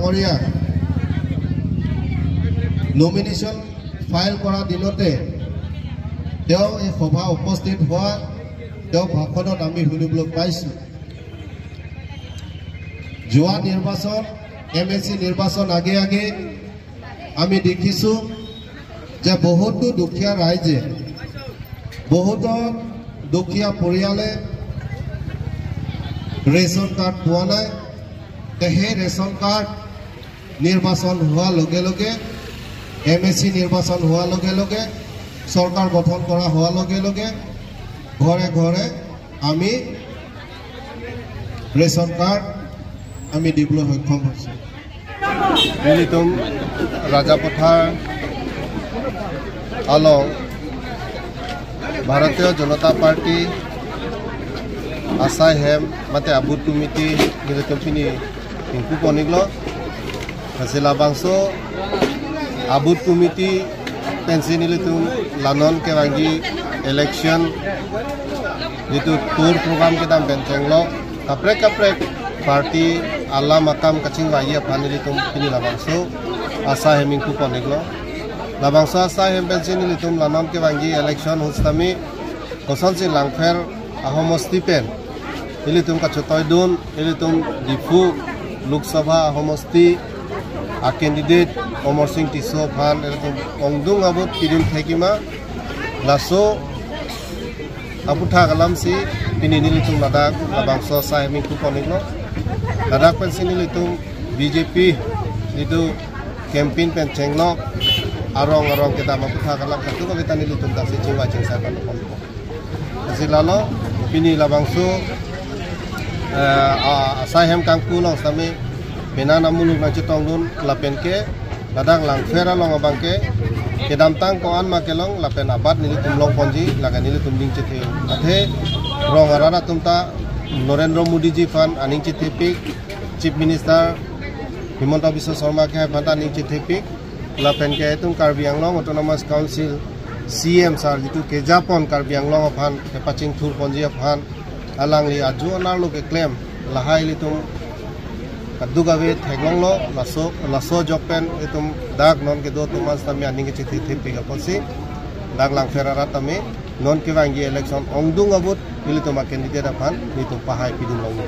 ডাঙৰীয়া nomination file কৰা দিনতে তেওঁ এই সভা উপস্থিত হোৱা তেওঁ ভাষণত আমি শুনিবলৈ পাইছোঁ। যোৱা নিৰ্বাচন MSC নিৰ্বাচন আগে আমি দেখিছোঁ যে বহুতো দুখীয়া ৰাইজে বহুতো দুখীয়া পৰিয়ালে ৰেচন কাৰ্ড পোৱা নাই। সেই ৰেচন কাৰ্ড নিৰ্বাচন হোৱাৰ লগে লগে MSC নিৰ্বাচন হোৱাৰ লগে লগে চৰকাৰ গঠন কৰা হোৱাৰ লগে লগে ঘৰে ঘৰে আমি ৰেচন কাৰ্ড আমি দিবলৈ সক্ষম হৈছোঁ। নীলিতুম ৰাজাপথাৰ আলং ভাৰতীয় জনতা পাৰ্টি আছাই হেম মাতে আবুত কমিটি নীলিতুম পিনি হিংকু পনিগল হাসিলা বাংসো আবুত কমিটি পেন্সি নীলিতুম লানন কেৱাংগি ইলেকশ্যন যেটো টুৰ প্ৰগ্ৰাম কেদাম বেনচেংলো কাপ্ৰেক পাৰ্টি আল্লাহ মাকাম কাচিং বাই আফানি নীলিতুম পিনি লাবাংসো আছা হেমিংকু পনিগলো লাবাংসো আছা হেম পেন্সি নীলিতুম লানন কেৱাংগি ইলেকশ্যন হুস্তামি কসনসি লাংফেৰ আহমস্তি পেন নীলিতুম কাছতয় দুন নীলিতুম Diphu Lok Sabha আহমস্তি a candidate Omar Singh Tiso Phan Ongdung Abut Pidim Thekima Lasso Abutha Galam si Pininilitum Ladak Labangso Saimi Kuponiglo Ladak Pensinilitum BJP itu campaign Penchenglo Arong kita Abutha Galam Katu Kavitanilitum Dasi Chingwa Chingsa Kanopon Silalo Pini Labangso Sahem Kangku Long Sami Bena namuluk na chitongdun lapenke ladang langfera long abangke kedamtang koan makelong lapen abad nilitum long ponji laga nilitum ding chithi athe rong arana tumta Narendra Modi ji fan aning chithi pik Chief Minister Himanta Biswa Sarma ke phanta aning chithi pik lapenke tum Karbi Anglong Autonomous Council CM sar jitu ke Japon Karbi Anglong fan paching thur ponji fan alangli aju anar lo ke claim lahai litum Kadugawe Teglong lo laso jopen itum dag non ke do tumas tami aning ke chithi thipiga posi dag lang ferara tami non ke wangi election ongdung abut militum candidate apan nitu pahai pidum long